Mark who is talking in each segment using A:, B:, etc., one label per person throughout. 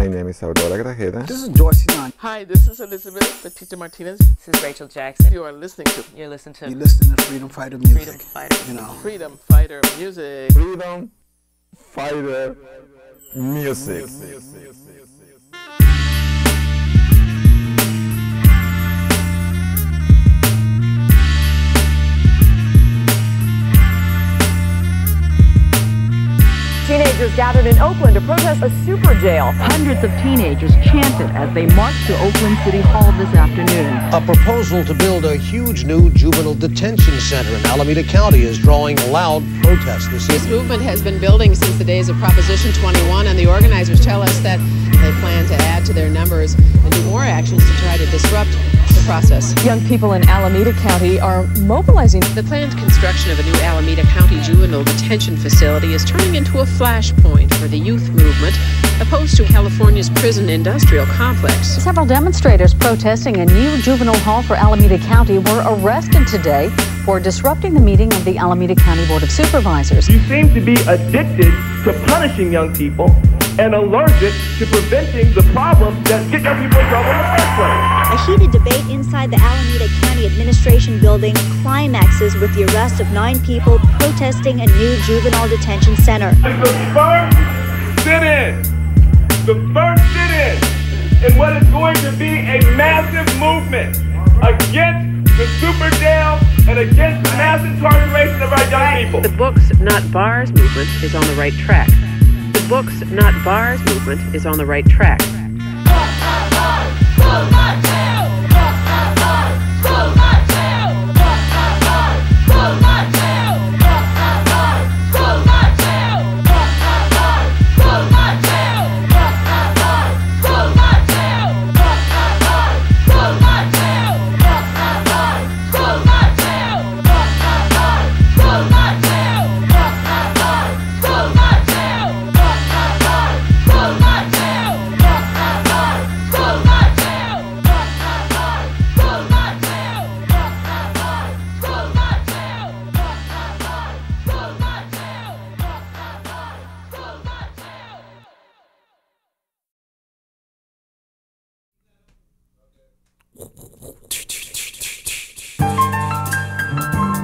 A: My name is Aurora Grajeda.
B: This is Dorsey Nunn.
C: Hi, this is Elizabeth Belita Matinez.
D: This is Rachel Jackson.
C: You are listening to.
D: You're listening to.
B: You listen to Freedom Fighter music.
D: Freedom Fighter.
B: You know.
C: Freedom Fighter music.
A: Freedom Fighter music.
E: Teenagers gathered in Oakland to protest a super jail.
F: Hundreds of teenagers chanted as they marched to Oakland City Hall this afternoon.
G: A proposal to build a huge new juvenile detention center in Alameda County is drawing loud protests this evening.
H: This movement has been building since the days of Proposition 21, and the organizers tell us that they plan to add to their numbers and do more actions to try to disrupt the process.
E: Young people in Alameda County are mobilizing.
H: The planned construction of a new Alameda County juvenile detention facility is turning into a flashpoint for the youth movement opposed to California's prison industrial complex.
F: Several demonstrators protesting a new juvenile hall for Alameda County were arrested today for disrupting the meeting of the Alameda County Board of Supervisors.
I: You seem to be addicted to punishing young people and allergic to preventing the problems that get young people in trouble in the first place.
J: A heated debate inside the Alameda County Administration Building climaxes with the arrest of 9 people protesting a new juvenile detention center.
I: The first sit-in in what is going to be a massive movement against the super jail and against the mass incarceration of our young people.
H: The Books Not Bars movement is on the right track. The Books Not Bars movement is on the right track.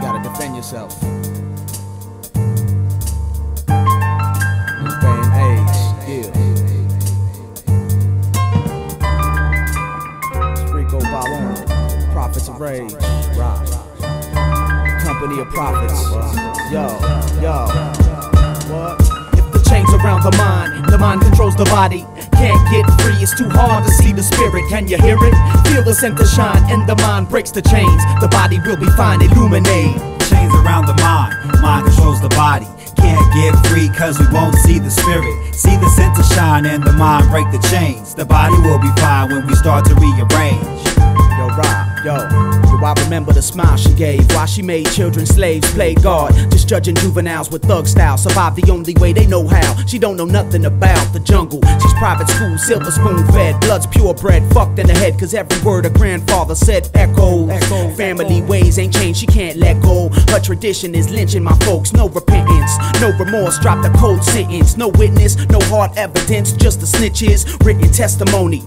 B: Gotta defend yourself. This day and age, It's Rico Ballon, Prophets of Rage, Rock. Company of Prophets. Yo. What? If the chains around the mind controls the body. Can't get free, it's too hard to see the spirit. Can you hear it? Feel the center shine, and the mind breaks the chains. The body will be fine, illuminate.
K: Chains around the mind controls the body. Can't get free cause we won't see the spirit. See the center shine and the mind break the chains. The body will be fine when we start to rearrange.
B: Yo, Rob, do I remember the smile she gave while she made children slaves, played God, just judging juveniles with thug style, survive the only way they know how. She don't know nothing about the jungle. She's private school, silver spoon fed, blood's purebred, fucked in the head cause every word her grandfather said echoes. Family ways ain't changed, she can't let go. Her tradition is lynching my folks, no repentance, no remorse, drop the cold sentence. No witness, no hard evidence, just the snitches, written testimony.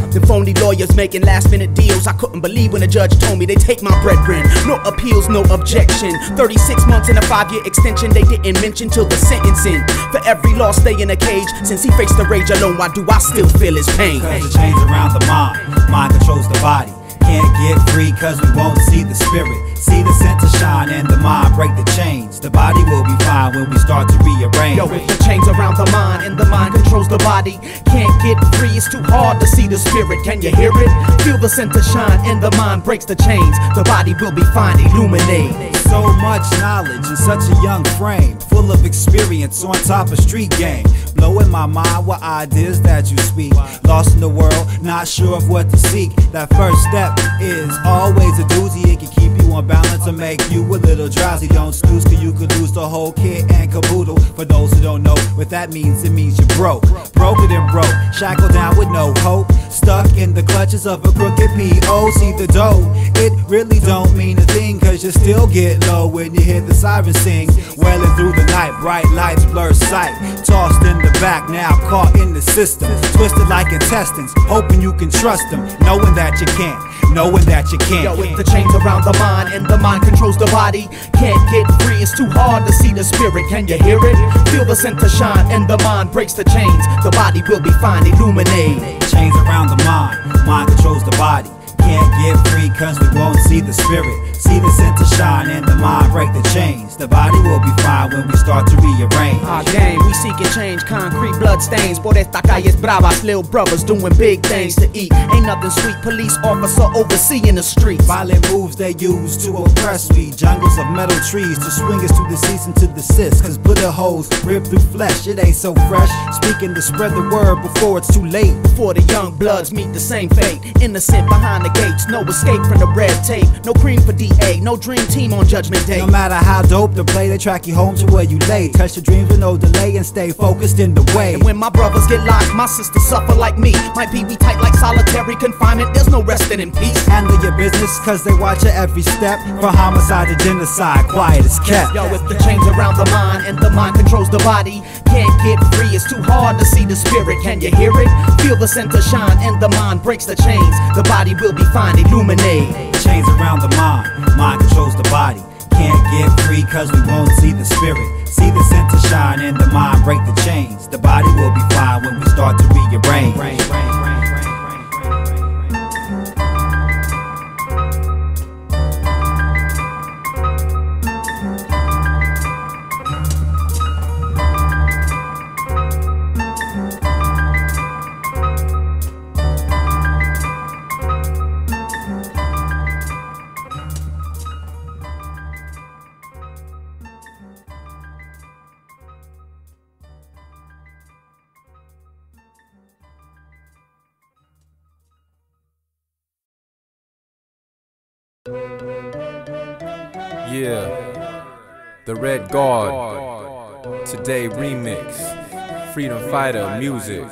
B: The phony lawyers making last minute deals. I couldn't believe when the judge told me they take my brethren. No appeals, no objection. 36 months and a 5-year extension they didn't mention till the sentencing. For every lost day in a cage, since he faced the rage alone, why do I still feel his pain?
K: Cause the chains around the mind controls the body. Can't get free cause we won't see the spirit. See the center shine and the mind break the chains. The body will be fine when we start to rearrange.
B: Yo, if the chains around the mind and the mind controls the body, can't get free, it's too hard to see the spirit. Can you hear it? Feel the center shine and the mind breaks the chains. The body will be fine, illuminate.
K: So much knowledge in such a young frame, full of experience on top of street game. Blowing my mind with ideas that you speak. Lost in the world, not sure of what to seek. That first step is always a doozy. It can keep you on balance or make you a little drowsy. Don't snooze cause you could lose the whole kit and caboodle. For those who don't know what that means, it means you're broke. Broken and broke, shackled down with no hope. Stuck in the clutches of a crooked P.O. See the dough, it really don't mean a thing cause you still get low when you hear the siren sing. Welling through the night, bright lights blur sight. Tossed in the back now, caught in the system, twisted like intestines, hoping you can trust them, knowing that you can't, knowing that you can't.
B: Yo, with the chains around the mind and the mind controls the body, can't get free, it's too hard to see the spirit. Can you hear it? Feel the center shine and the mind breaks the chains. The body will be fine, illuminate.
K: Chains around the mind controls the body. Can't get free cause we won't see the spirit. See the center shine and the mind break the chains. The body will be fine when we start to rearrange.
B: Our game, we seeking change, concrete blood stains. Por esta calles bravas, little brothers doing big things to eat. Ain't nothing sweet, police officer overseeing the streets.
K: Violent moves they use to oppress we. Jungles of metal trees to swing us to the cease and to desist. Cause bullet holes rip through flesh, it ain't so fresh. Speaking to spread the word before it's too late.
B: Before the young bloods meet the same fate. Innocent behind the gates, no escape from the red tape. No cream for DA, no dream team on Judgment Day.
K: No matter how dope the play, they track you home to where you lay. Touch your dreams with no delay and stay focused in the way.
B: And when my brothers get locked, my sisters suffer like me. Might be we tight like solitary confinement, there's no resting in peace.
K: Handle your business cause they watch your every step. From homicide to genocide, quiet as kept.
B: Yo, with the chains around the mind and the mind controls the body, can't get free, it's too hard to see the spirit. Can you hear it? Feel the center shine and the mind breaks the chains. The body will be fine, illuminate.
K: Chains around the mind controls the body. Can't get free cause we won't see the spirit. See the center shine and the mind break the chains. The body will be fine when we start to rearrange.
D: Yeah, the Red Guard, Today remix, Freedom Fighter music.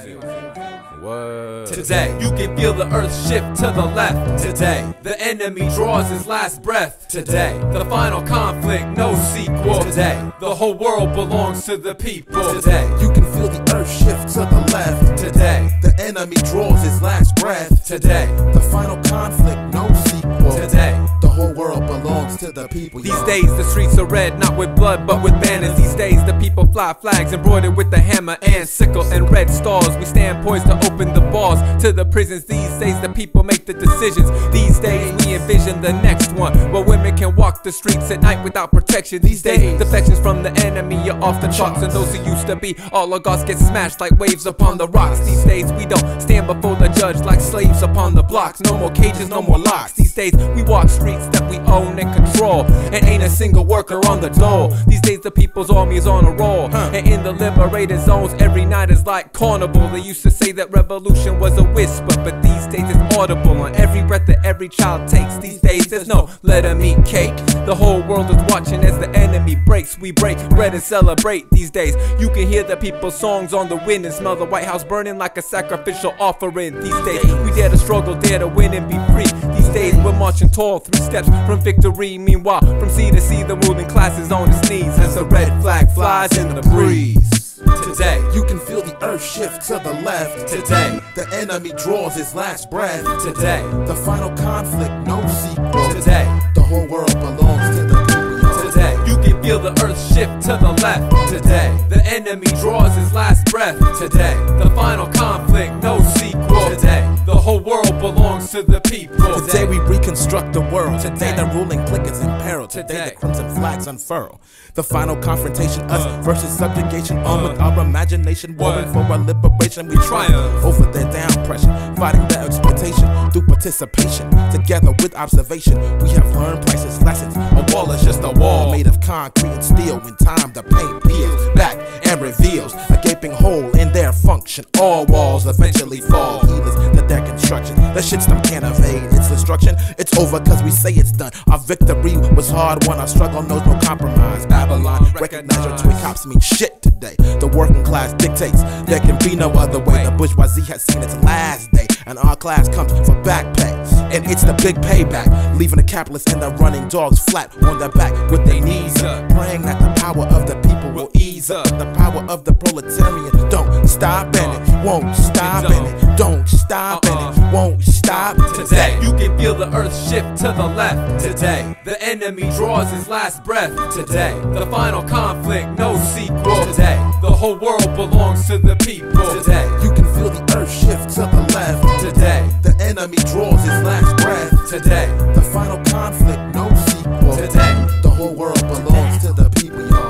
D: What?
L: Today, you can feel the earth shift to the left. Today, the enemy draws his last breath. Today, the final conflict, no sequel. Today, the whole world belongs to the people. Today,
M: you can feel the earth shift to the left.
L: Today,
M: the enemy draws his last breath.
L: Today,
M: the final conflict, no sequel.
L: Today,
M: the whole world belongs to the people.
L: These days the streets are red, not with blood but with banners. These days the people fly flags embroidered with the hammer and sickle and red stars. We stand poised to open the bars to the prisons. These days the people make the decisions. These days we envision the next one where women can walk the streets at night without protection. These days defections from the enemy are off the charts, and those who used to be oligarchs get smashed like waves upon the rocks. These days we don't stand before the judge like slaves upon the blocks. No more cages, no more locks. These days we walk streets that we own and control, and ain't a single worker on the door. These days the people's army is on a roll, and in the liberated zones every night is like carnival. They used to say that revolution was a whisper, but these days it's audible on every breath that every child takes. These days there's no let 'em eat cake. The whole world is watching as the enemy breaks. We break bread and celebrate. These days you can hear the people's songs on the wind and smell the White House burning like a sacrificial offering. These days we dare to struggle, dare to win and be free. These days we're marching tall, 3 steps from victory. Meanwhile, from sea to sea, the ruling class is on its knees as the red flag flies in the breeze.
M: Today, you can feel the earth shift to the left.
L: Today,
M: the enemy draws his last breath.
L: Today,
M: the final conflict, no sequel.
L: Today,
M: the whole world belongs to the people.
L: Today, you can feel the earth shift to the left. Today, the enemy draws his last breath. Today, the final conflict, no sequel. Today, the whole world belongs to the people.
M: Today we reconstruct the world. Today the ruling clique is in peril. Today the crimson flags unfurl. The final confrontation, us versus subjugation. On with our imagination, warring for our liberation. We triumph over their down pressure, fighting their exploitation through participation. Together with observation, we have learned priceless lessons. A wall is just a wall made of concrete and steel. When time the paint peels back and reveals a gaping hole in their function. All walls eventually fall, heedless to their construction. The shitstorm can't evade its destruction. It's over cause we say it's done. Our victory was hard won, our struggle knows no compromise. Babylon, recognize your twin cops mean shit today. The working class dictates there can be no other way. The bourgeoisie has seen its last day, and our class comes for back pay. And it's the big payback, leaving the capitalists and the running dogs flat on their back with their knees up, praying that the power of the people will ease up. The power of the proletariat don't stop, and won't stop, and it don't stop, and it won't stop
L: today. You can feel the earth shift to the left today. The enemy draws his last breath today. The final conflict, no sequel today. The whole world belongs to the people today.
M: You can feel the earth shift to the left
L: today.
M: The enemy draws his last breath
L: today.
M: The final conflict, no sequel
L: today.
M: The whole world belongs to the people, y'all.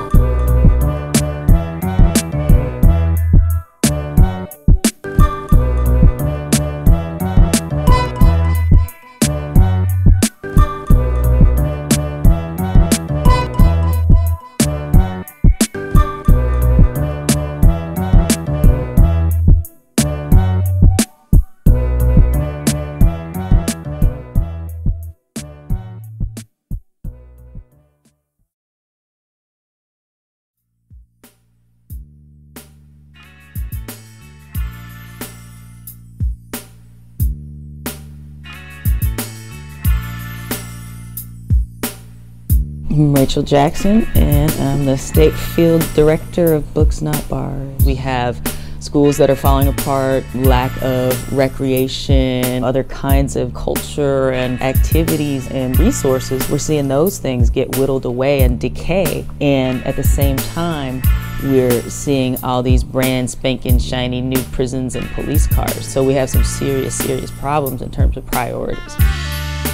N: I'm Rachel Jackson, and I'm the State Field Director of Books Not Bars. We have schools that are falling apart, lack of recreation, other kinds of culture and activities and resources. We're seeing those things get whittled away and decay, and at the same time, we're seeing all these brand spanking shiny new prisons and police cars. So we have some serious problems in terms of priorities.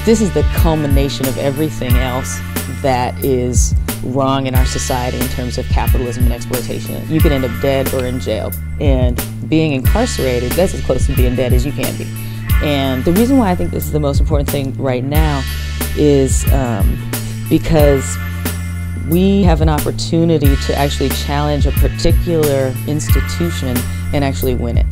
N: This is the culmination of everything else that is wrong in our society in terms of capitalism and exploitation. You can end up dead or in jail. And being incarcerated, that's as close to being dead as you can be. And the reason why I think this is the most important thing right now is because we have an opportunity to actually challenge a particular institution and actually win it.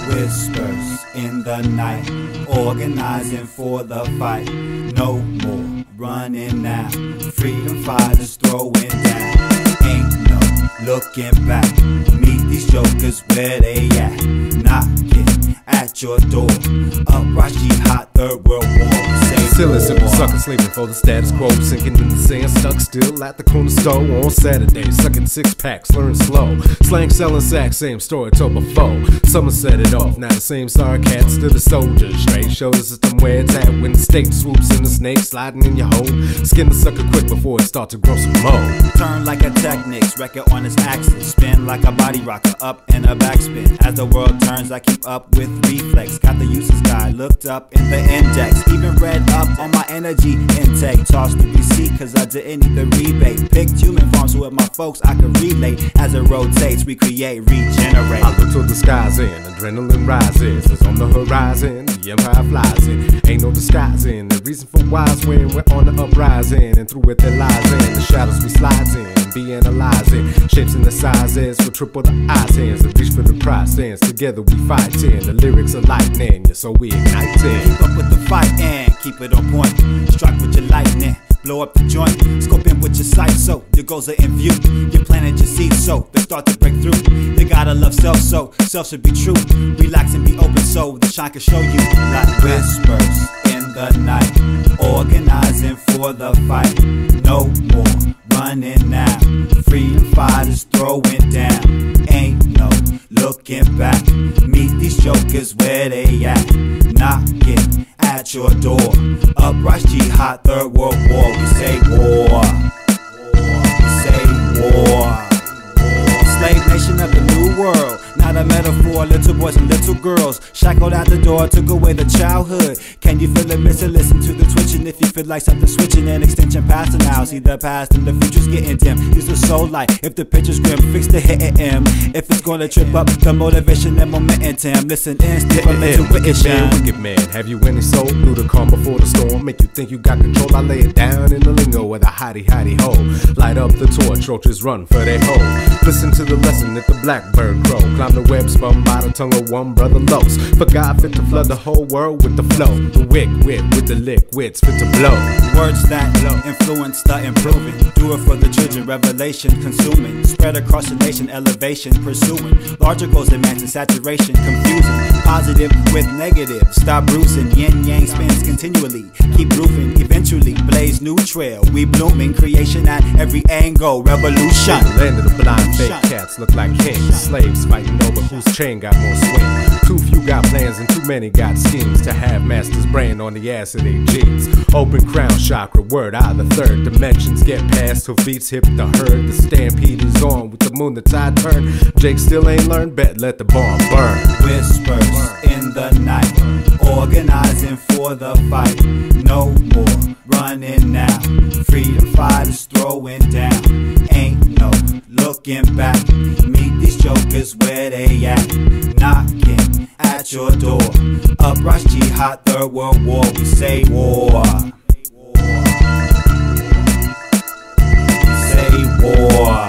K: Whispers in the night, organizing for the fight. No more running now, freedom fighters throwing down. Ain't no looking back, meet these jokers where they at. Knocking at your door, Uprok Jihad, third world war.
D: Still a simple sucker sleeping for the status quo, sinking in the sand, stuck still at the corner store on Saturdays, sucking 6-packs, learn slow, slang selling sacks, same story told before. Someone set it off, now the same star cats to the soldiers, straight show the system where it's at when the state swoops in the snake, sliding in your home, skin the sucker quick before it starts to grow some more.
K: Turn like a Technics, record on its axis, spin like a body rocker, up and a backspin. As the world turns, I keep up with reflex, got the user's guide, looked up in the index, even read up on my energy intake, tossed the receipt cause I didn't need the rebate, picked human forms so with my folks I could relate, as it rotates we create, regenerate.
D: I look to the skies and adrenaline rises, it's on the horizon, the empire flies in, ain't no disguising, the reason for wise when we're on the uprising, and through it there lies in, the shadows we slides in, and be analyzing, shapes and the sizes for triple the eyes hands, that reach for the prize stands, together we fighting, the lyrics are lightning, yeah, so we igniting.
K: Keep up with the fight and keep it on point, strike with your lightning, blow up the joint, scope in with your sight so your goals are in view, you're planting your seeds so they start to break through, you gotta love self so self should be true, relax and be open so the shine can show you, like whispers in the night, organizing for the fight, no more running now, freedom fighters throwing down, ain't no looking back, meet these jokers where they at, knocking at your door, Uprok Jihad, third world war, we say war, we say war, slave nation of the new world, not a metaphor, little boys and little girls, shackled out the door, took away the childhood, can you feel it missing, listen to the twitching, if you feel like something switching, an extension past and now, see the past and the future's getting dim, use the soul light, if the picture's grim, fix the hit and M, if it's gonna trip up the motivation and momentum, listen in, step up into
D: wicked man, have you any soul through the calm before the storm, make you think you got control, I lay it down in the lingo with a hottie ho, light up the torch, roaches run for their hole, listen to the lesson that the blackbird crow, climb the web spun by the tongue of one brother Los, For God fit to flood the whole world with the flow. The wit with the liquids fit to blow.
K: Words that influence the improving. Do it for the children, revelation consuming. Spread across the nation, elevation pursuing. Larger goals imagine saturation, confusing. Positive with negative, stop bruising. Yin yang spins continually. Keep roofing, eventually blaze new trail. We blooming, creation at every angle, revolution.
D: Land of the blind, fake cats look like kings. Slaves fighting over whose chain got more swing. Too few got plans and too many got schemes to have master's brain on the ass of their jeans. Open crown chakra, word out of the third dimensions. Get past till beats hip the herd. The stampede is on with the moon, the tide turn. Jake still ain't learned, bet let the bomb burn.
K: Whispers in the night, organizing for the fight. No more running now. Freedom fighters throwing down. Ain't no looking back. Meet these jokers where they at. Knocking at your door. Uprush jihad, third world war. We say war. We say war.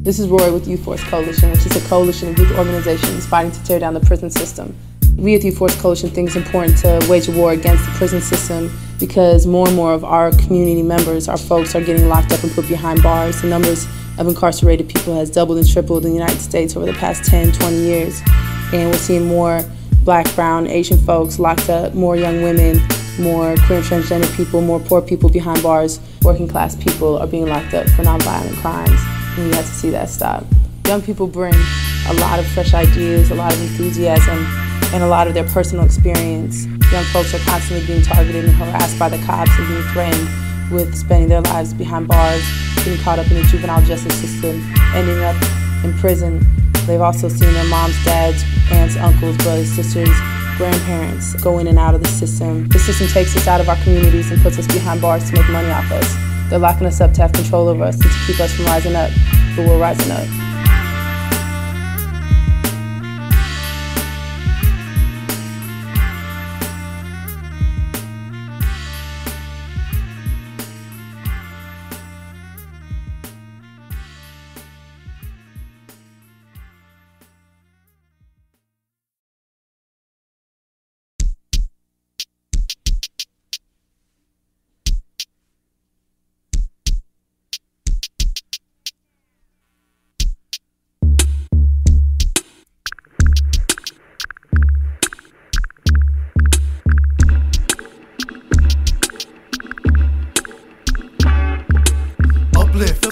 O: This is Rory with Youth Force Coalition, which is a coalition of youth organizations fighting to tear down the prison system. We at the Youth Force Coalition think it's important to wage a war against the prison system because more and more of our community members, our folks, are getting locked up and put behind bars. The numbers of incarcerated people has doubled and tripled in the United States over the past 10, 20 years. And we're seeing more Black, brown, Asian folks locked up, more young women, more queer and transgender people, more poor people behind bars. Working class people are being locked up for nonviolent crimes. And we have to see that stop. Young people bring a lot of fresh ideas, a lot of enthusiasm, and a lot of their personal experience. Young folks are constantly being targeted and harassed by the cops and being threatened with spending their lives behind bars, getting caught up in the juvenile justice system, ending up in prison. They've also seen their moms, dads, aunts, uncles, brothers, sisters, grandparents go in and out of the system. The system takes us out of our communities and puts us behind bars to make money off us. They're locking us up to have control over us and to keep us from rising up, but we're rising up.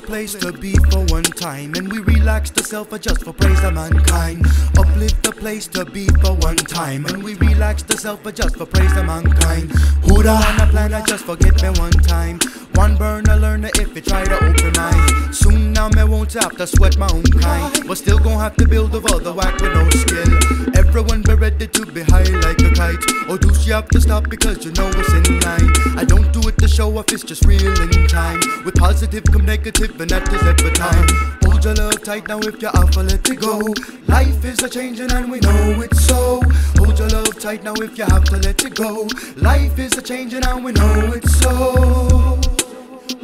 P: Place to be for one time, and we relax the self-adjust for praise of mankind. Uplift the place to be for one time, and we relax the self-adjust for praise of mankind. Who'da on a plan, I just forget me one time. One burner learner if you try to open eyes. Soon now me won't have to sweat my own kind, but still gon' have to build of all the whack with no skill. Everyone be ready to be high like a kite. Or do you have to stop because you know it's in line? I don't do it to show off, it's just real in time. With positive come negative, and that is every time. Hold your love tight now if you're off, let it go. Life is a changing and we know it's so. Hold your love tight now if you have to let it go. Life is a changing and we know it's so.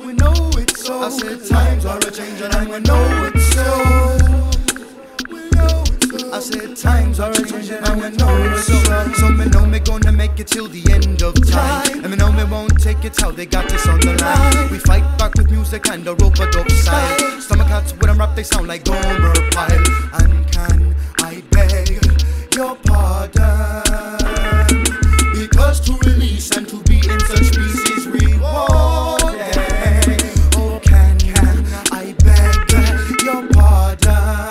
P: We know it's so. I said times are a changing and we know it's so. I said times are a changing and we know it's so. So me know me gonna make it till the end of time, and me know me won't take it how they got us on the line. We fight back with music and a rope-a-dope style. Stomach hats with them rap, they sound like Gomer Pyle. And can I beg your pardon? Because to release and to be in such peace is rewarded. Oh, can I beg your pardon?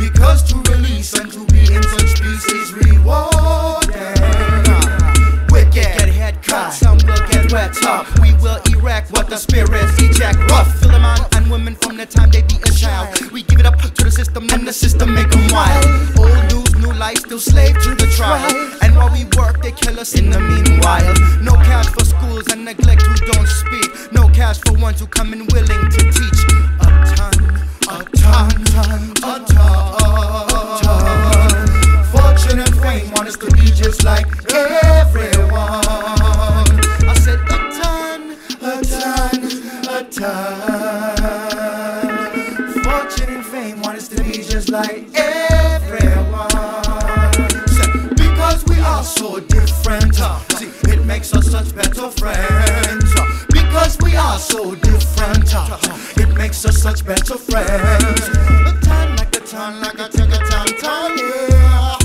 P: Because to release and to be in such peace is rewarded. Wicked get head cut, some will get wet up. We will erect what the spirits eject rough. Fill them on and make them wild. Old news, new life, still slave to the trial. And while we work, they kill us in the meanwhile. No cash for schools and neglect who don't speak. No cash for ones who come in willing to teach. A ton. Fortune and fame want us to be just like everyone. I said a ton. Fortune and fame want us to be just like everyone. Said, because we are so different. See, it makes us such better friends. Because we are so different. It makes us such better friends. A ton, like a ton, like a ton, yeah.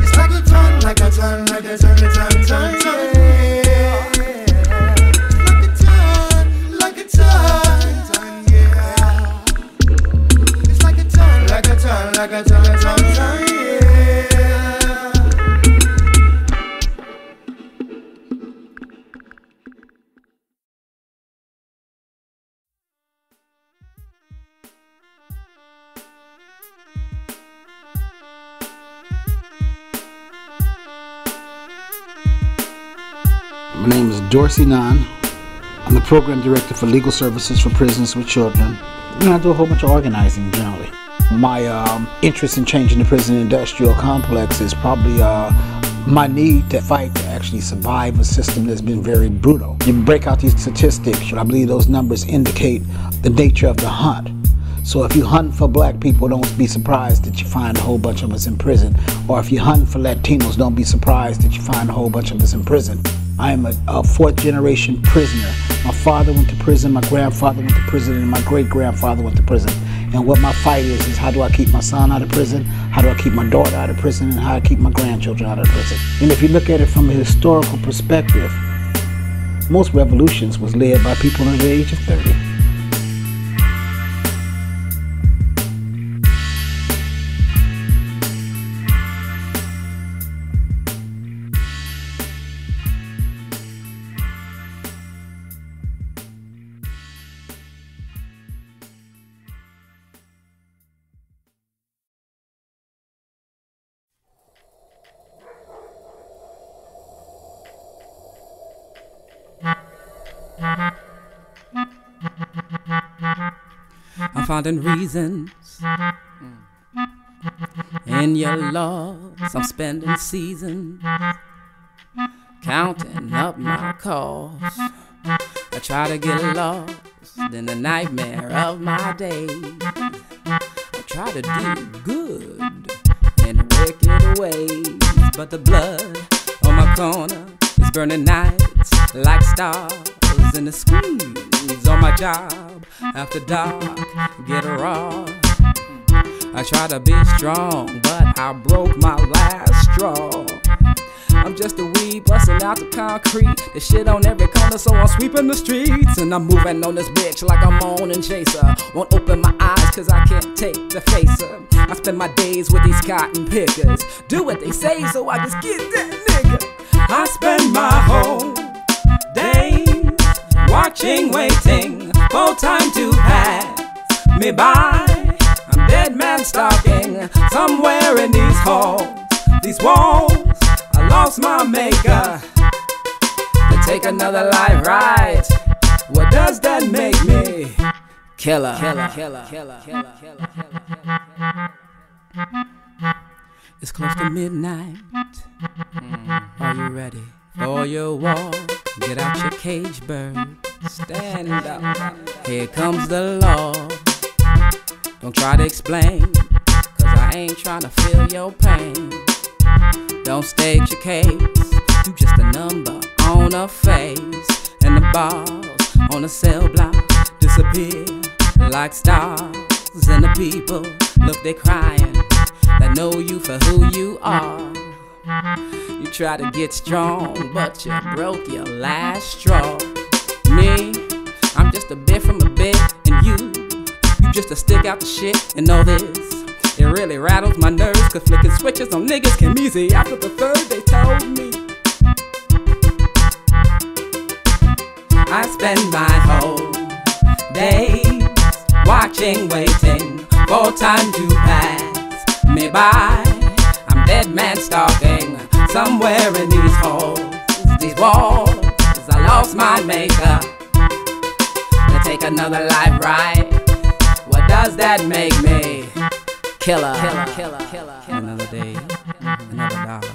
P: It's like a ton, like a ton, like a ton, yeah. Like a ton, yeah. It's like a ton, like a ton, like a ton, yeah.
Q: My name is Dorsey Nunn. I'm the program director for legal services for prisoners with children. And I do a whole bunch of organizing generally. My interest in changing the prison industrial complex is probably my need to fight to actually survive a system that's been very brutal. You break out these statistics, I believe those numbers indicate the nature of the hunt. So if you hunt for black people, don't be surprised that you find a whole bunch of us in prison. Or if you hunt for Latinos, don't be surprised that you find a whole bunch of us in prison. I am a fourth generation prisoner. My father went to prison, my grandfather went to prison, and my great grandfather went to prison. And what my fight is how do I keep my son out of prison, how do I keep my daughter out of prison, and how do I keep my grandchildren out of prison. And if you look at it from a historical perspective, most revolutions was led by people under the age of 30.
R: I'm finding reasons in your loss. I'm spending seasons counting up my costs. I try to get lost in the nightmare of my days. I try to do good in wicked ways, but the blood on my corner is burning nights like stars in the squeeze on my job. After dark, get raw. I try to be strong, but I broke my last straw. I'm just a weed busting out the concrete. There's shit on every corner, so I'm sweeping the streets. And I'm moving on this bitch like I'm on and chaser. Won't open my eyes cause I can't take the facer. I spend my days with these cotton pickers. Do what they say so I just get that nigga. I spend my whole days watching, waiting for time to pass me by. I'm dead man stalking somewhere in these halls, these walls. I lost my maker to take another life, right? What does that make me? Killer. It's close to midnight. Are you ready for your walk? Get out your cage, bird. Stand up. Here comes the law. Don't try to explain, cause I ain't trying to feel your pain. Don't state your case, you just a number on a face. And the bars on the cell block disappear like stars. And the people, look, they crying, they know you for who you are. You try to get strong, but you broke your last straw. Me, I'm just a bit from a bit, and you just a stick out the shit. And know this, it really rattles my nerves, cause flicking switches on niggas came easy after the third. They told me I spend my whole days watching, waiting for time to pass me by. I'm dead man stalking somewhere in these halls, these walls. I lost my maker to take another life, right? What does that make me? Killer. Another day, another dollar,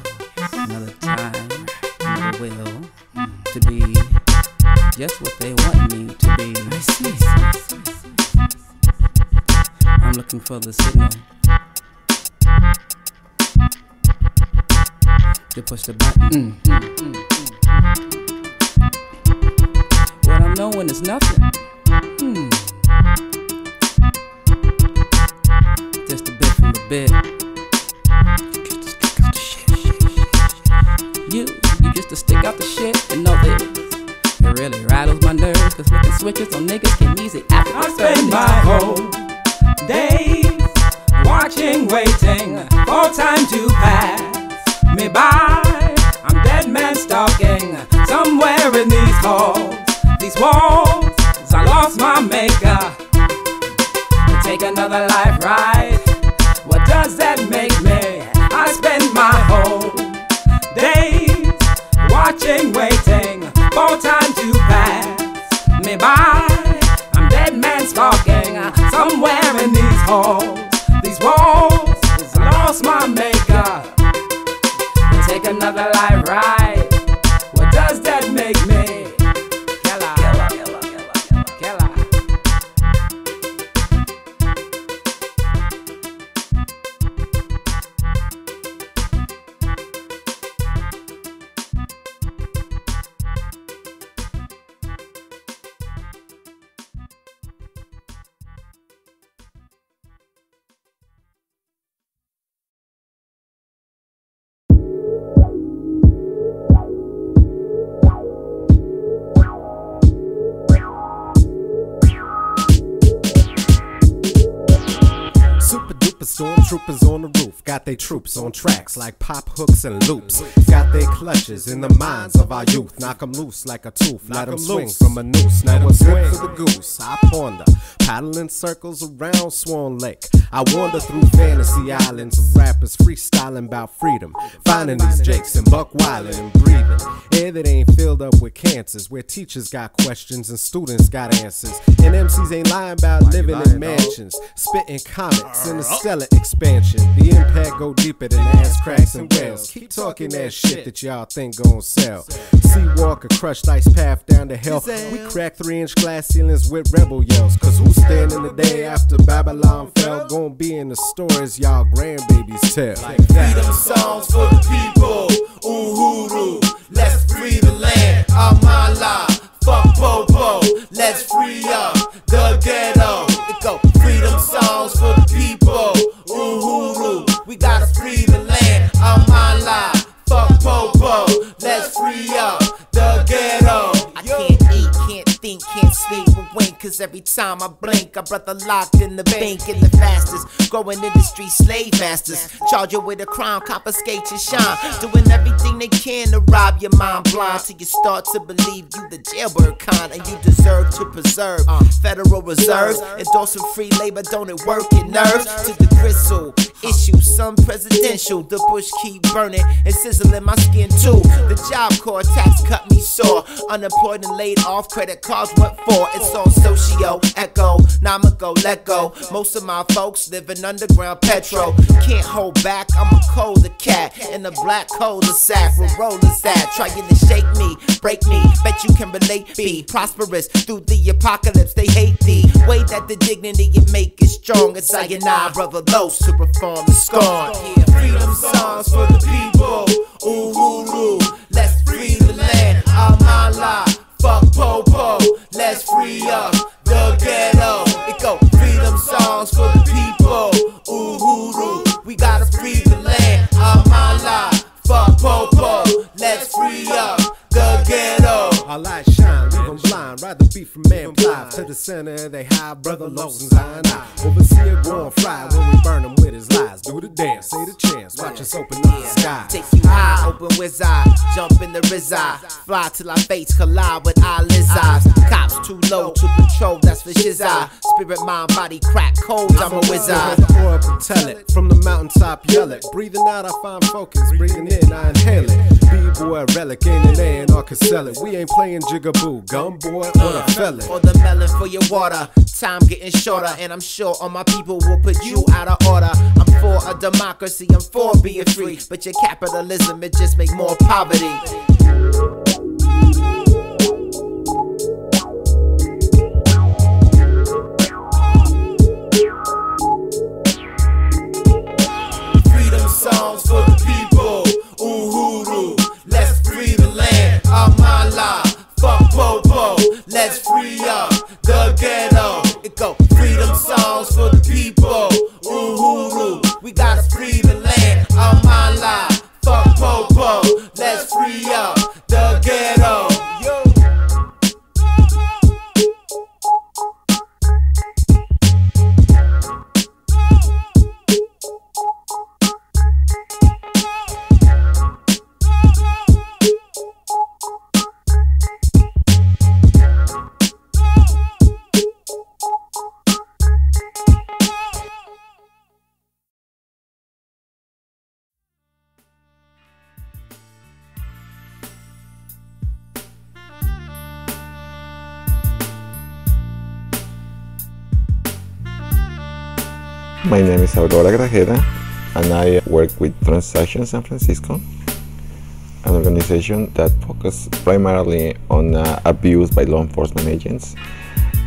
R: another time, another will to be just what they want me to be. I see. I'm looking for the signal to push the button. What I'm knowing is nothing. Just a bit from the bit. You just to stick out the shit and know this. It really rattles my nerves, cause flipping switches on niggas came easy after I spend my whole days watching, waiting for time to pass me by. I'm dead man stalking somewhere in these halls, these walls. I lost my maker to take another life, right? What does that make me? I spend my whole days watching, waiting for time to pass me by. I'm dead man stalking somewhere in these halls, these walls. I lost my maker to take another life, right? What does that make me?
D: Stormtroopers on the roof, got they troops on tracks like pop hooks and loops. Got they clutches in the minds of our youth. Knock 'em loose like a tooth, let 'em swing from a noose. Now what's good for the goose? I ponder, paddling circles around Swan Lake. I wander through fantasy islands of rappers freestyling about freedom, finding these jakes and buck wildin' and breathing air that ain't filled up with cancers, where teachers got questions and students got answers, and MCs ain't lying about living in mansions, spitting comics in the stellar expansion. The impact go deeper than ass cracks and wells. Keep talking that shit that y'all think gon' sell. Sea Walker crushed ice path down to hell. We crack 3-inch glass ceilings with rebel yells. Cause who's standing the day after Babylon fell? Gon' be in the stories y'all grandbabies tell.
S: Freedom songs for the people. Uhuru, let's free the land. Amala, fuck Popo, let's free up the ghetto. It go freedom songs for the people. Uhuru, we gotta free the land. Amala, fuck Popo, let's free up the ghetto. I can't eat, can't think, can't sleep or wink, cause every time I blink, a brother locked in the bank in the fastest growing industry, slave masters charge you with a crime, confiscate your shine, doing everything they can to rob your mind blind till you start to believe you the jailbird kind and you deserve to preserve Federal Reserves, endorsing free labor, don't it work your nerves to the gristle, issue some presidential, the bush keep burning and sizzling my skin too, the Job Corps tax cut me sore, unemployed and laid off, credit cards what for, it's on socio, echo, now I'ma go let go, most of my folks living underground petro, can't hold back, I'm a colder cat, in a black cul-de-sac, where rollers at, trying to shake me, break me, bet you can relate, be prosperous through the apocalypse, they hate thee, way that the dignity you make is strong, it's I and I, brother Los, to reform the scorn, yeah, freedom songs for the people, Uhuru, let's free the land, Amala, fuck Popo, let's free up the ghetto, it go freedom songs for the people, Uhuru, we gotta free the land, Amala, fuck Popo, let's free up the ghetto.
D: Our light shine, leave them blind, ride the beat from Man Plive to the center, they high, brother Lawson's iron eye. Overseer going fry when we burn him with his lies. Do the dance, say the chance, watch us open up the sky.
S: Take you high, open with eye, jump in the rizai, fly till our fates collide with our lizards. Cops too low to patrol, that's for shizai. Spirit, mind, body, crack codes, I'm a wizard.
D: Oracle tell it, from the mountaintop yell it. Breathing out, I find focus, breathing in, I inhale it. B-boy relic, ain't an A and R can sell it. We ain't playing jigaboo, gun boy, or the felon.
S: Or the melon for your water, time getting shorter, and I'm sure all my people will put you out of order. I'm for a democracy, I'm for being free, but your capitalism, it just make more poverty. Freedom songs for the people, Uhuru, let's free the land. Amala, fuck Popo, let's free up the ghetto. It go, freedom songs for the people, Uhuru, we gotta free the land. Amala, fuck Popo, let's free up the ghetto.
A: My name is Aurora Grajeda, and I work with Transaction San Francisco, an organization that focuses primarily on abuse by law enforcement agents,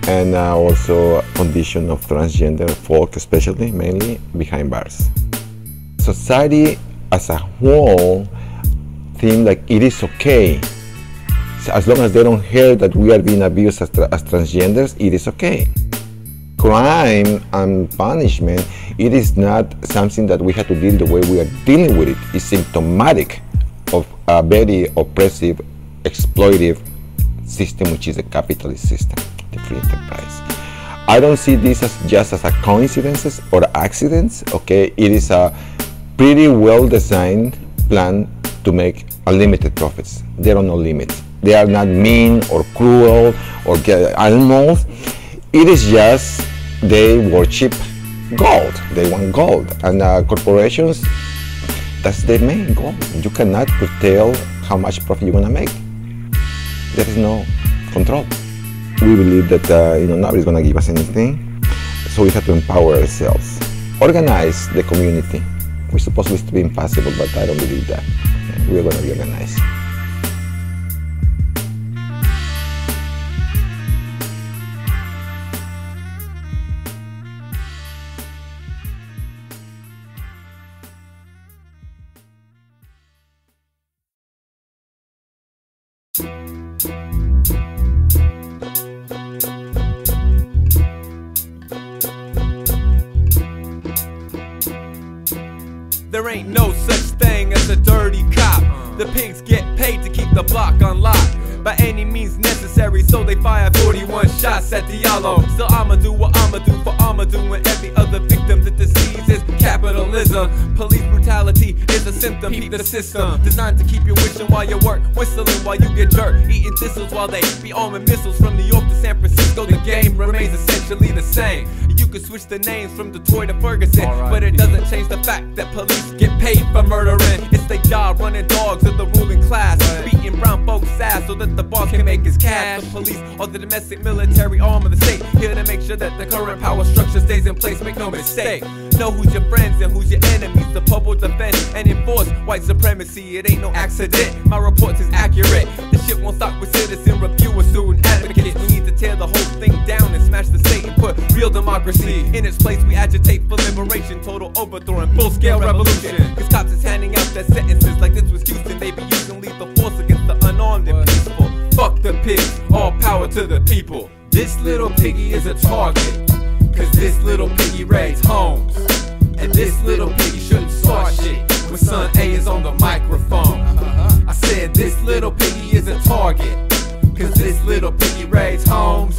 A: and also condition of transgender folk, especially, mainly behind bars. Society as a whole think like it is okay. So as long as they don't hear that we are being abused as transgenders, it is okay. Crime and punishment, it is not something that we have to deal the way we are dealing with it. It's symptomatic of a very oppressive, exploitive system, which is a capitalist system, the free enterprise. I don't see this as just as a coincidences or accidents, okay? It is a pretty well-designed plan to make unlimited profits. There are no limits. They are not mean or cruel or animals. It is just they worship gold. They want gold, and corporations, that's their main goal. You cannot curtail how much profit you're gonna make. There is no control. We believe that nobody's gonna give us anything, so we have to empower ourselves, organize the community. We're supposed to be impossible, but I don't believe that. We're gonna be organized.
L: There ain't no such thing as a dirty cop. The pigs get paid to keep the block unlocked by any means necessary, so they fire 41 shots at Diallo. Still I'ma do what I'ma do for Amadou and every other victim. The disease is capitalism. Police brutality is a symptom. Keep the system designed to keep you wishing while you work, whistling while you get jerked, eating thistles while they be arming missiles from New York to San Francisco. The game remains essentially the same. You can switch the names from Detroit to Ferguson, but it doesn't change the fact that police get paid for murdering. It's their job running dogs of the ruling class, beating brown folks' ass so that the boss can make his cash. The police are the domestic military arm of the state, here to make sure that the current power structure stays in place. Make no mistake, know who's your friends and who's your enemies. The pub will defend and enforce white supremacy. It ain't no accident, my reports is accurate. This shit won't stop with citizen reviewers, student advocates. We need to tear the whole thing down and smash the state and put real democracy in its place. We agitate for liberation, total overthrow and full-scale revolution. Cause cops is handing out their sentences like this was Houston. They be using lethal force against the unarmed and peaceful. Fuck the pigs, all power to the people. This little piggy is a target, cause this little piggy raids homes. And this little piggy shouldn't start shit when son A is on the microphone. I said this little piggy is a target, Cause this little piggy raised homes.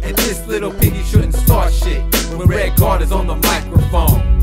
L: And this little piggy shouldn't start shit when Red Guard is on the microphone.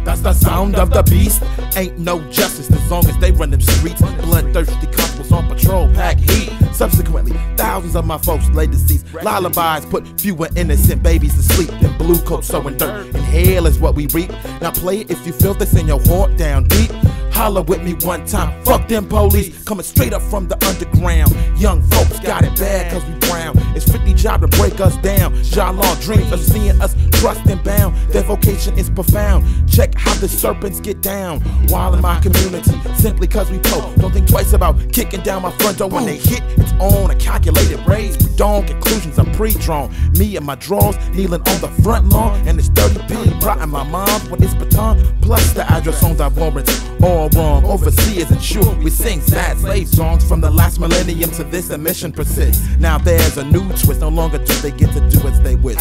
M: That's the sound of the beast. Ain't no justice as long as they run them streets. Bloodthirsty constables on patrol, pack heat. Subsequently, thousands of my folks lay deceased. Lullabies put fewer innocent babies to sleep. In blue coats sowing dirt, and hell is what we reap. Now play it if you feel this in your heart down deep. Holler with me one time, fuck them police. Coming straight up from the underground. Young folks got it bad cause we brown. It's 50 job to break us down. Jaw dreams of seeing us trust and bound. Their vocation is profound. Check how the serpents get down. While in my community, simply cause we po. Don't think twice about kicking down my front door. When they hit, it's on a calculated raise. Pre-dawn conclusions are pre-drawn. Me and my drawers kneeling on the front lawn. And it's 30 billion brought in my mom with its baton. Plus the address on that warrants. All wrong, overseers and sure we sing sad slave songs from the last millennium to this, and mission persists. Now there's a new twist, no longer do they get to do as they wish.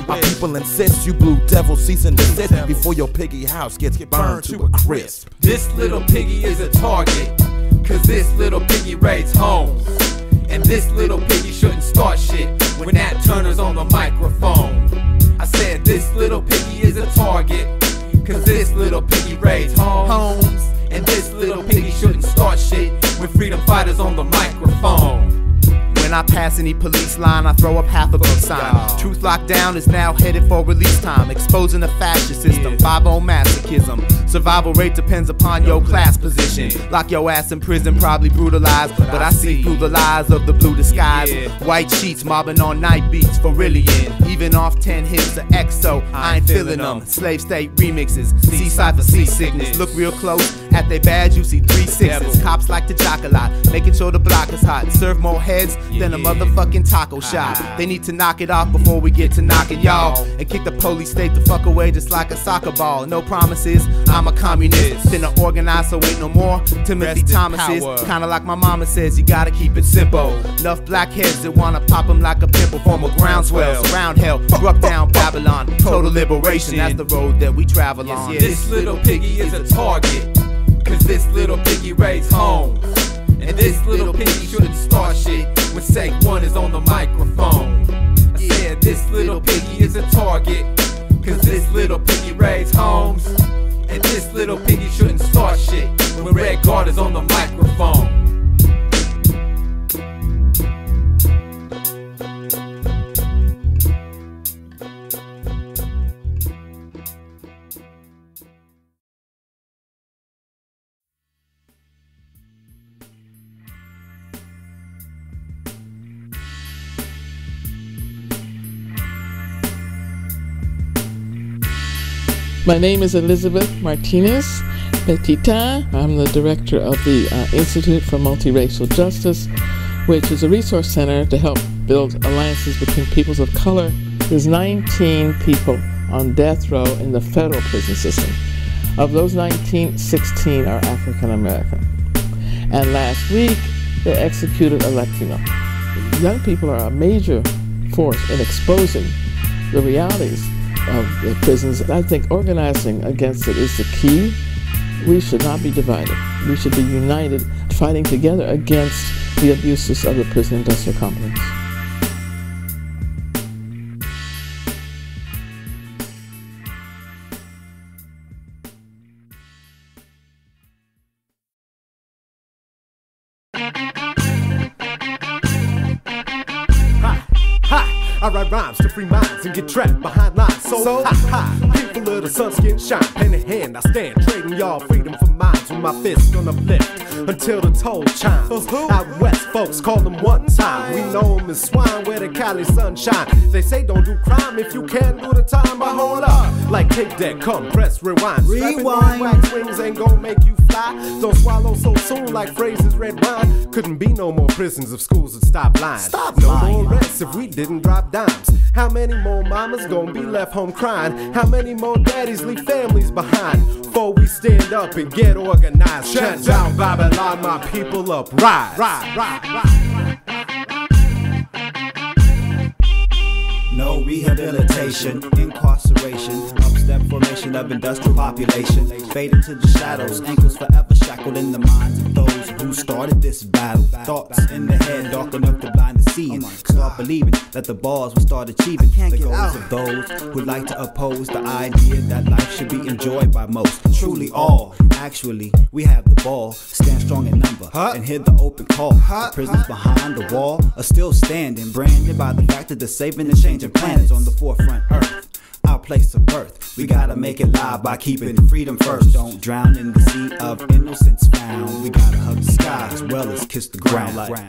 M: My people insist you blue devils cease and desist before your piggy house gets burned to a crisp.
L: This little piggy is a target, cause this little piggy raised homes. And this little piggy shouldn't start shit when Nat Turner's on the microphone. I said this little piggy is a target, cause this little piggy raised homes. And this little piggy shouldn't start shit when freedom fighters on the microphone.
T: When I pass any police line, I throw up half a book sign. Truth Lockdown is now headed for release time, exposing the fascist system, 5-0 masochism. Survival rate depends upon your class position. Lock your ass in prison, probably brutalized, but I see through the lies of the blue disguise. White sheets mobbing on night beats for Rillian. Even off 10 hits of EXO, I ain't feeling them. Slave State remixes, C-Cypher, C-Sickness. Look real close at their badge, you see 3 6s. Cops like to jock a lot, making sure the block is hot. Serve more heads than a motherfucking taco shop. They need to knock it off before we get to knocking y'all, and kick the police state the fuck away just like a soccer ball. No promises, I'm a communist. Finna organize so ain't no more Timothy Thomases. Kinda like my mama says, you gotta keep it simple. Enough black heads that wanna pop them like a pimple. Form a groundswell, surround hell, struck down Babylon. Total liberation, that's the road that we travel on.
L: This little piggy is a target, cause this little piggy raised homes. And this little piggy shouldn't start shit when Seg 1 is on the microphone. I said this little piggy is a target, cause this little piggy raised homes. And this little piggy shouldn't start shit when Red Guard is on the microphone.
C: My name is Elizabeth Martinez Belita. I'm the director of the Institute for Multiracial Justice, which is a resource center to help build alliances between peoples of color. There's 19 people on death row in the federal prison system. Of those 19, 16 are African American. And last week, they executed a Latino. Young people are a major force in exposing the realities of the prisons. I think organizing against it is the key. We should not be divided. We should be united, fighting together against the abuses of the prison industrial complex.
D: I write rhymes to free minds and get trapped behind lines. So people of the sun-skin shine, pen in hand I stand, trading y'all freedom for minds with my fist on uplift until the toll chimes. Out west, folks call them one time. We know them as swine where the Cali sunshine. They say don't do crime if you can't do the time. But hold up, like tape deck, come press rewind. Rewind. Wax wings ain't gonna make you fly. Don't swallow so soon like phrases red wine. Couldn't be no more prisons if schools would stop lying. No more arrests if we didn't drop dimes. How many more mamas gonna be left home crying? How many more daddies leave families behind? Before we stand up and get organized. Shut down Babylon, my people up, rise.
K: No rehabilitation, incarceration, upstep formation of industrial population. Fade into the shadows, ankles forever shackled in the minds of those knows who started this battle? Thoughts in the head, dark enough to blind the seeing. Start believing that the bars will start achieving the goals of those who like to oppose the idea that life should be enjoyed by most. Truly all, actually, we have the ball. Stand strong in number and hear the open call. The prisoners behind the wall are still standing, branded by the fact that they're saving and changing planets on the forefront earth. Our place of birth, we gotta make it live by keeping freedom first. Don't drown in the sea of innocence found. We gotta hug the sky as well as kiss the ground like.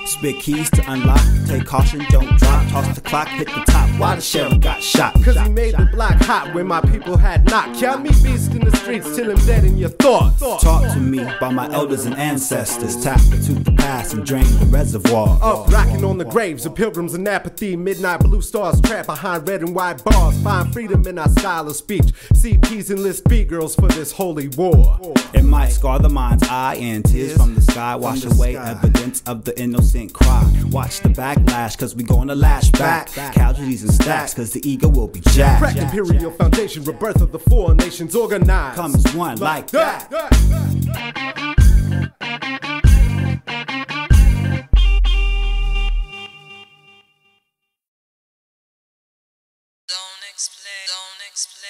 K: Spit keys to unlock, take caution, don't drop. Toss the clock, hit the top, why the sheriff got shot?
D: Cause he made the block hot when my people had knocked. Count me beast in the streets till I'm dead in your thoughts.
K: Taught to me by my elders and ancestors. Tap into the past and drain the reservoir.
D: Up rocking on the graves of pilgrims in apathy. Midnight blue stars trapped behind red and white bars. Find freedom in our style of speech. CPs enlist B-girls for this holy war.
K: It might scar the mind's eye and tears from the sky wash away evidence of the innocent cry. Watch the backlash cause we gonna lash back. Casualties and stacks cause the ego will be jacked.
D: Crack imperial foundation, rebirth of the four nations organized.
K: Come as one like that.
U: Don't explain.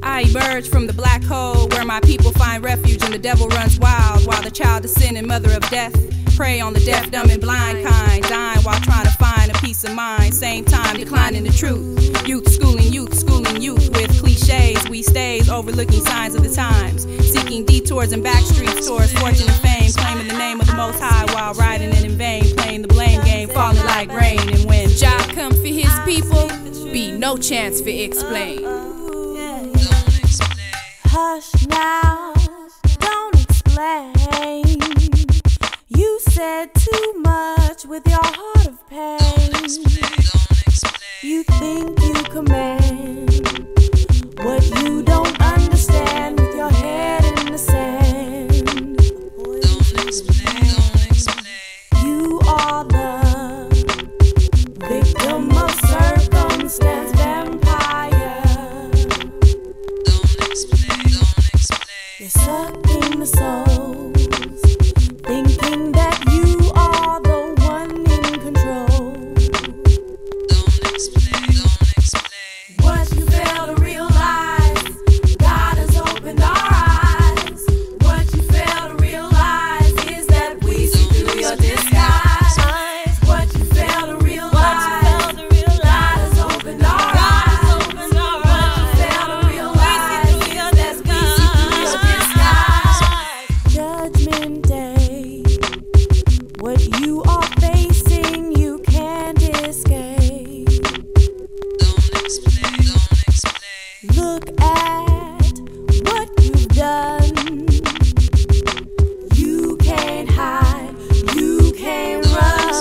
V: I emerge from the black hole where my people find refuge and the devil runs wild while the child of sin and mother of death prey on the deaf, dumb, and blind kind, dying while trying to find a peace of mind. Same time declining the truth. Youth schooling youth with cliches. We stays overlooking signs of the times, seeking detours and back streets towards fortune and fame, claiming the name of the Most High while riding it in vain, playing the blame game, falling like rain. And when Jah come for his people, be no chance for explain.
W: Hush now, don't explain. You said too much with your heart of pain. You think you command what you don't understand with your head in the sand. You are the victim of circumstance, vampire. You're sucking the souls, thinking that you are the one in control. Don't explain. What you fail to realize, God has opened our eyes. What you fail to realize is that we see through your disguise. What you fail to realize, God has opened our eyes. What you fail to realize is that we see through your disguise. Judgment Day, what you are facing, you can't escape. Don't explain. Look at what you've done. You can't hide, you can't run.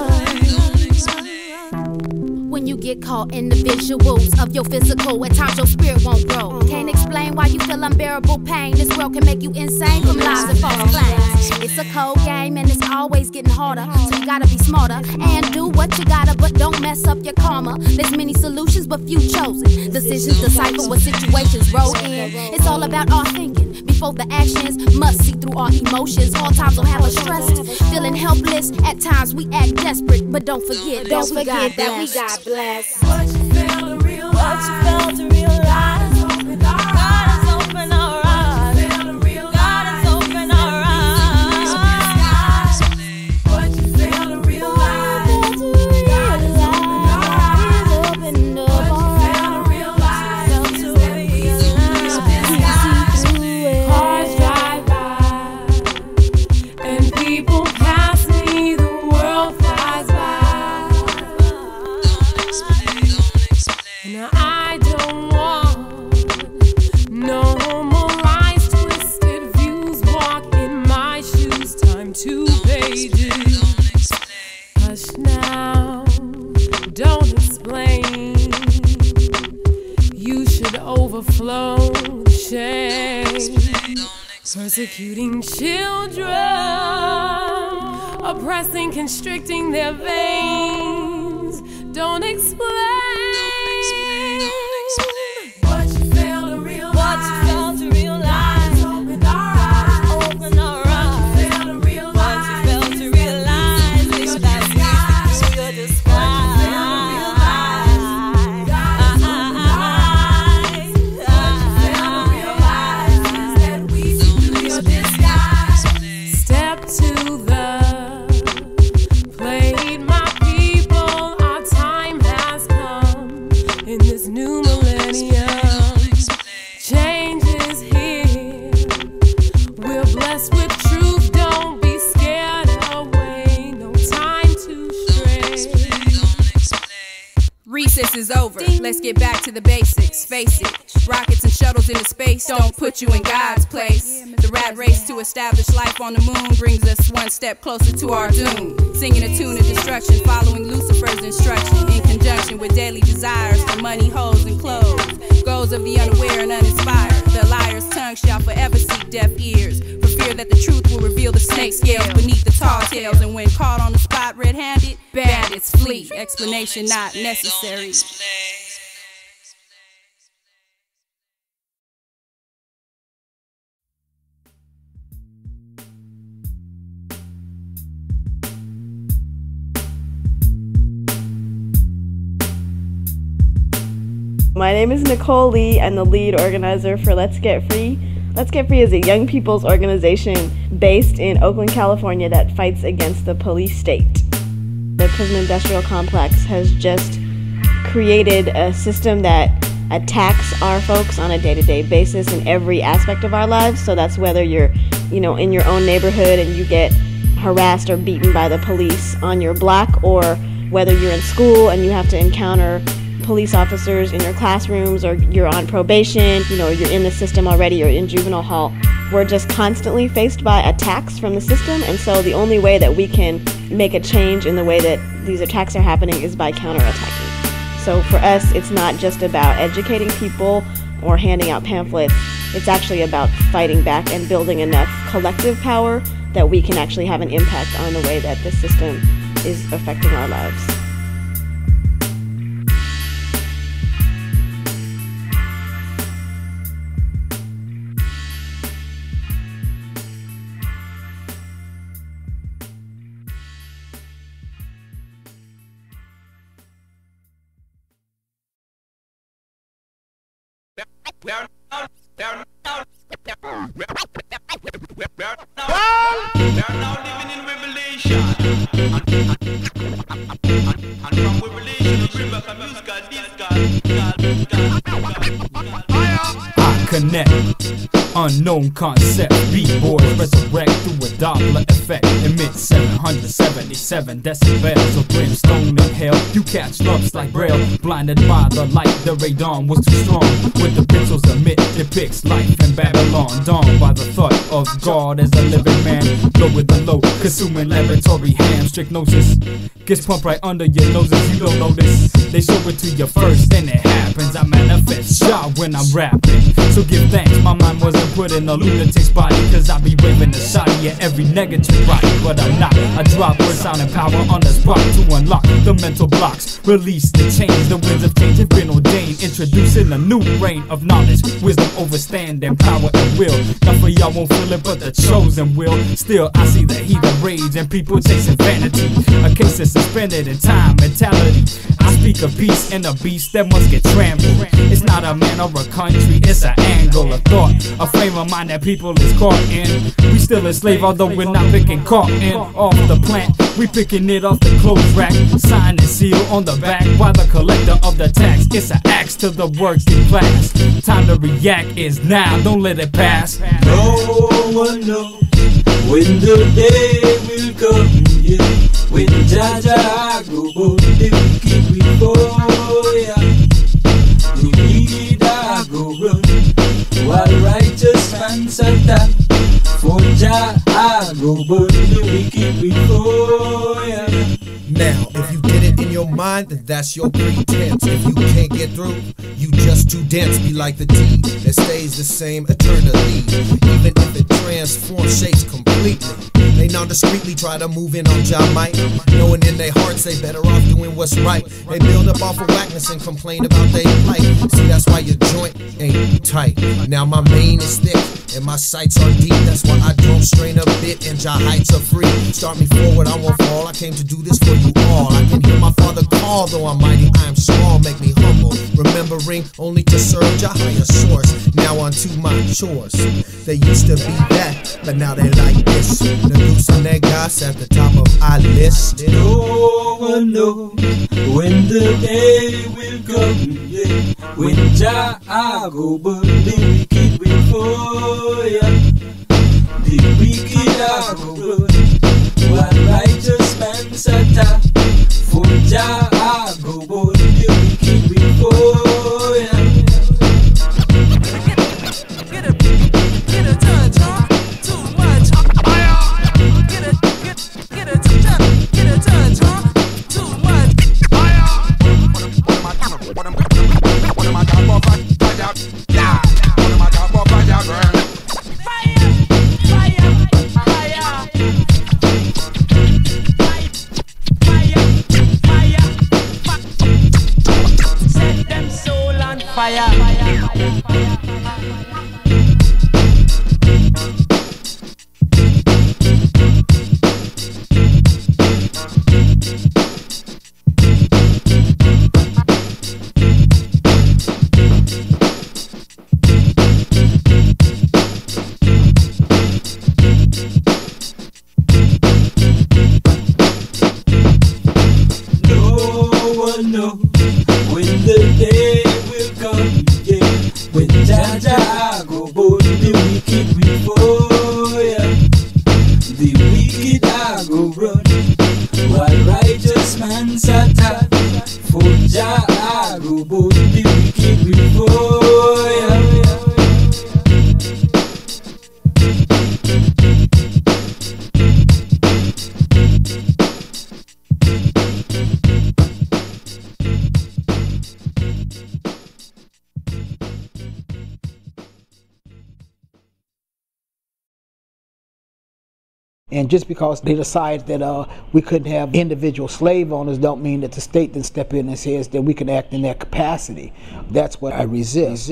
X: When you get caught in the visuals of your physical, at times your spirit won't grow. Can't explain why you feel unbearable pain. This world can make you insane from lies and false claims. It's a cold game and it's always getting harder, so you gotta be smarter and do what you gotta, but don't mess up your karma. There's many solutions but few chosen. Decisions decipher what situations roll in. It's all about our thinking before the actions. Must see through our emotions. All times will have us stressed, feeling helpless. At times we act desperate, but don't forget that we got blessed.
W: What you fail to realize, God has opened our eyes. God has opened our eyes. What you fail to realize, God has opened our eyes. What you fail to realize is that we see through your disguise. Cars drive by and people pass me, the world flies by. Now I don't want no more lies, twisted views, walk in my shoes, time to pay dues. Hush now, don't explain. You should overflow the shame, persecuting children. oppressing, constricting their veins. Don't explain what you fail to realize. What you fail to realize. Open our eyes. Open our eyes. What you fail to realize. What you fail to realize is that we through your disguise. Step to the plate, my people. Our time has come in this new millennium. Change is here. We're blessed with truth. Don't be scared away. No time to stray.
V: Recess is over. Let's get back to the basics. Face it. Rockets and shuttles into space don't put you in God's place. The rat race to establish life on the moon brings us one step closer to our doom. Singing a tune of destruction, following Lucifer's instruction, in conjunction with daily desires for money, hoes, and clothes. Goals of the unaware and uninspired. The liar's tongue shall forever seek deaf ears, for fear that the truth will reveal the snake scales beneath the tall tales. And when caught on the spot red-handed, bandits flee. Explanation not necessary.
E: My name is Nicole Lee. I'm the lead organizer for Let's Get Free. Let's Get Free is a young people's organization based in Oakland, California that fights against the police state. The prison industrial complex has just created a system that attacks our folks on a day-to-day basis in every aspect of our lives. So that's whether you're, in your own neighborhood and you get harassed or beaten by the police on your block, or whether you're in school and you have to encounter police officers in your classrooms, or you're on probation, or you're in the system already, or in juvenile hall. We're just constantly faced by attacks from the system, and so the only way that we can make a change in the way that these attacks are happening is by counterattacking. So for us, it's not just about educating people or handing out pamphlets. It's actually about fighting back and building enough collective power that we can actually have an impact on the way that the system is affecting our lives.
F: I connect unknown concept, B-boys resurrect through a Doppler effect, emit 777 decibels of brimstone in hell. You catch lumps like braille, blinded by the light. The radon was too strong. With the pixels emit depicts life in Babylon, dawned by the thought of God as a living man. Low with the low, consuming laboratory ham. Strict gnosis gets pumped right under your noses. You don't notice, they show it to you first, then it happens. I manifest shot when I'm rapping, so give thanks my mind wasn't put in a lunatic's body, cause I be waving the shot of every negative body. But I'm not, I drop with sound and power on the spot to unlock the mental blocks, release the change. The winds of change have been ordained, introducing a new reign of knowledge, wisdom, overstanding, power and will. Not for y'all won't feel it, but the chosen will. Still I see the heat of rage and people chasing vanity, a case that's suspended in time mentality. I speak of peace and a beast that must get trampled. It's not a man or a country, it's an angle, a thought, a frame of mind that people is caught in. We still enslaved, although we're not picking cotton off the plant. We picking it off the clothes rack, sign and seal on the back by the collector of the tax. It's an axe to the working class. Time to react is now, don't let it pass.
G: No one knows when the day will come, yeah. When Jaja go bold, they will keep it for ya. We need a go run, while righteous hands attack. For Jah go bold, they will keep it for ya.
J: Now, if you did it in your mind, then that's your pretense. If you can't get through, you just too dense. Be like the tea that stays the same eternally, even if it transforms shapes completely. They non-discreetly try to move in on John Mike, knowing in their hearts they better off doing what's right. They build up off of whackness and complain about their plight. See, that's why your joint ain't tight. Now my mane is thick and my sights are deep. That's why I don't strain a bit and Jah heights are free. Start me forward, I won't fall. I came to do this for you all. I can hear my father call, though I'm mighty, I am small. Make me humble, remembering only to serve Jah higher source. Now onto my chores. They used to be that, but now they like this. The Deuce and their guys at the top of our list.
G: No one knows when the day will come, yeah. When Jah go, but the wicked will fall, yeah. The wicked go run, while righteous man sat. For Jah go, but the wicked will fall, yeah. Get a touch, huh? Too much, Get a touch, huh? Too much. Set them soul on fire. No, when the day will come, yeah. When Jah go, but the wicked will fall, yeah. The wicked go run, while righteous man sat. For Jah go, but the wicked will fall, yeah.
Q: And just because they decide that we couldn't have individual slave owners don't mean that the state then step in and says that we can act in that capacity. That's what I resist.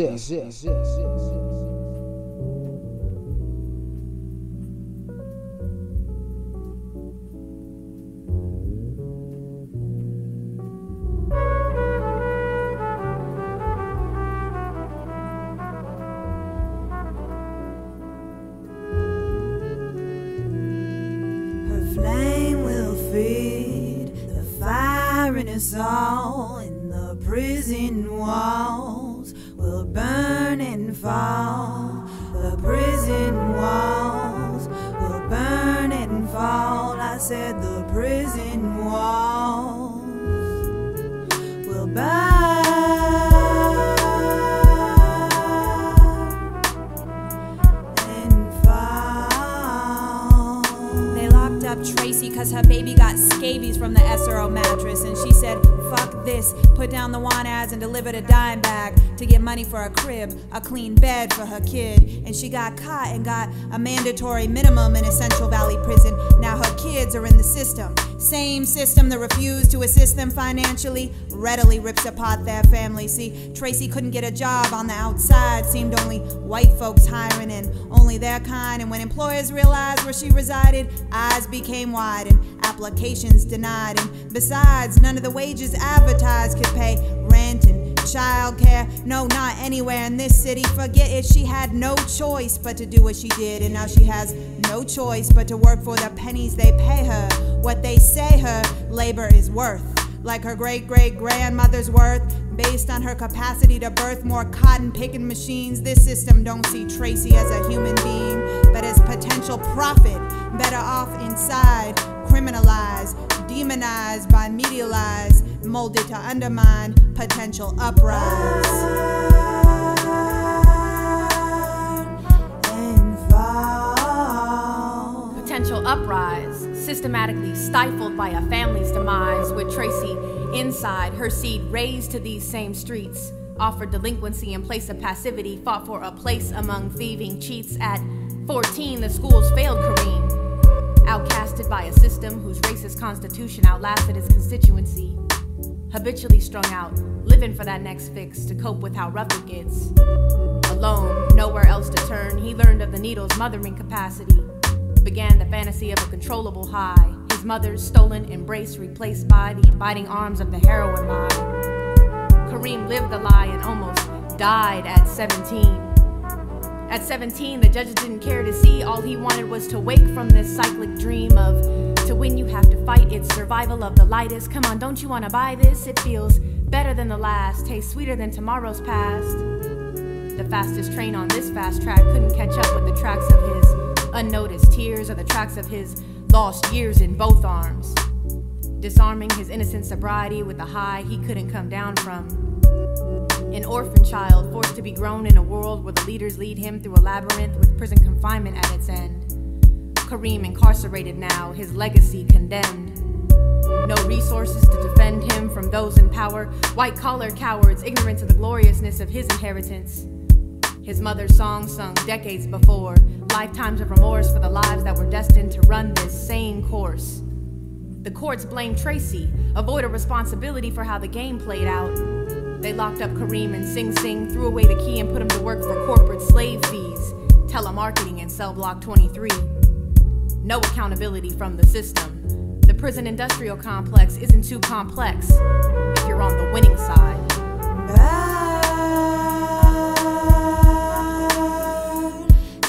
W: All in the prison walls will burn and fall. The prison walls will burn and fall. I said the prison walls will burn and fall.
V: They locked up Tracy cause her baby got scabies from the SRO mattress, and she said, fuck this, put down the want ads and delivered a dime bag to get money for a crib, a clean bed for her kid. And she got caught and got a mandatory minimum in a Central Valley prison. Now her kids are in the system. Same system that refused to assist them financially readily rips apart their family. See, Tracy couldn't get a job on the outside, seemed only white folks hiring and only their kind. And when employers realized where she resided, eyes became wide and applications denied. And besides, none of the wages advertised could pay rent and childcare. No, not anywhere in this city. Forget it, she had no choice but to do what she did. And now she has no choice but to work for the pennies they pay her, what they say her labor is worth. Like her great-great-grandmother's worth, based on her capacity to birth more cotton-picking machines. This system don't see Tracy as a human being, but as potential profit, better off inside, criminalized, demonized by media lies, molded to undermine potential uprise.
W: And fall.
B: Potential uprise, systematically stifled by a family's demise, with Tracy inside, her seed raised to these same streets, offered delinquency in place of passivity, fought for a place among thieving cheats. At 14, the schools failed Kareem. outcasted by a system whose racist constitution outlasted his constituency. Habitually strung out, living for that next fix to cope with how rough it gets. Alone, nowhere else to turn, he learned of the needle's mothering capacity. Began the fantasy of a controllable high, his mother's stolen embrace replaced by the inviting arms of the heroin lie. Kareem lived the lie and almost died at 17. At 17, the judges didn't care to see. All he wanted was to wake from this cyclic dream of, to win you have to fight, it's survival of the lightest. Come on, don't you wanna buy this? It feels better than the last, tastes sweeter than tomorrow's past. The fastest train on this fast track couldn't catch up with the tracks of his unnoticed tears or the tracks of his lost years in both arms. Disarming his innocent sobriety with a high he couldn't come down from. An orphan child forced to be grown in a world where the leaders lead him through a labyrinth with prison confinement at its end. Kareem incarcerated now, his legacy condemned. No resources to defend him from those in power, white-collar cowards ignorant of the gloriousness of his inheritance. His mother's song sung decades before, lifetimes of remorse for the lives that were destined to run this same course. The courts blamed Tracy, avoided responsibility for how the game played out. They locked up Kareem and Sing Sing, threw away the key and put him to work for corporate slave fees, telemarketing in cell block 23. No accountability from the system. The prison industrial complex isn't too complex if you're on the winning side.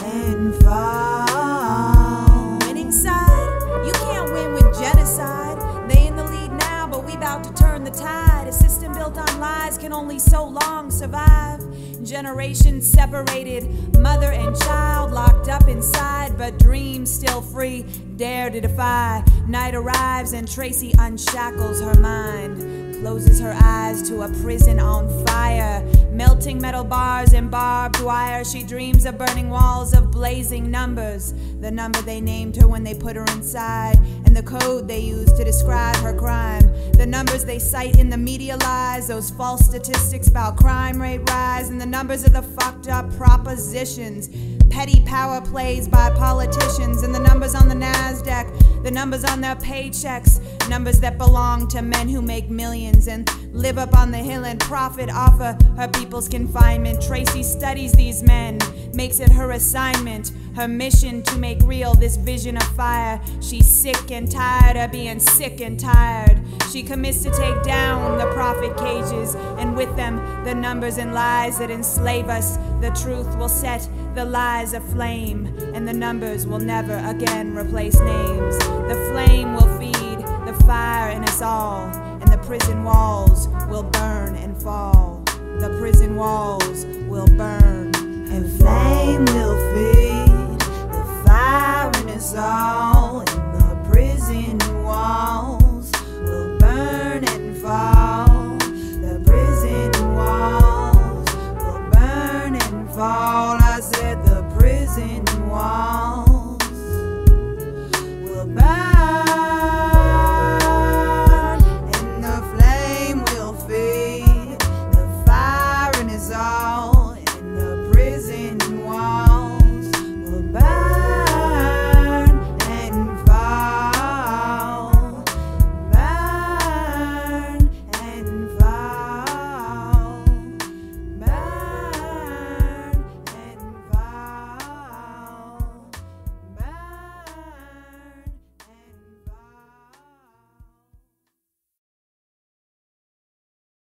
H: And fall. Winning side, you can't win with genocide. They in the lead now, but we about to turn the tide. A system built on lies can only so long survive. Generations separated, mother and child locked up inside, but dreams still free, dare to defy. Night arrives and Tracy unshackles her mind, closes her eyes to a prison on fire. Melting metal bars and barbed wire, she dreams of burning walls of blazing numbers. The number they named her when they put her inside, and the code they used to describe her crime. The numbers they cite in the media lies, those false statistics about crime rate rise, and the numbers of the fucked up propositions, petty power plays by politicians, and the numbers on the NASDAQ, the numbers on their paychecks, numbers that belong to men who make millions and live up on the hill and profit off of her people's confinement. Tracy studies these men, makes it her assignment, her mission to make real this vision of fire. She's sick and tired of being sick and tired. She commits to take down the profit cages, and with them the numbers and lies that enslave us. The truth will set the lies aflame, and the numbers will never again replace names. The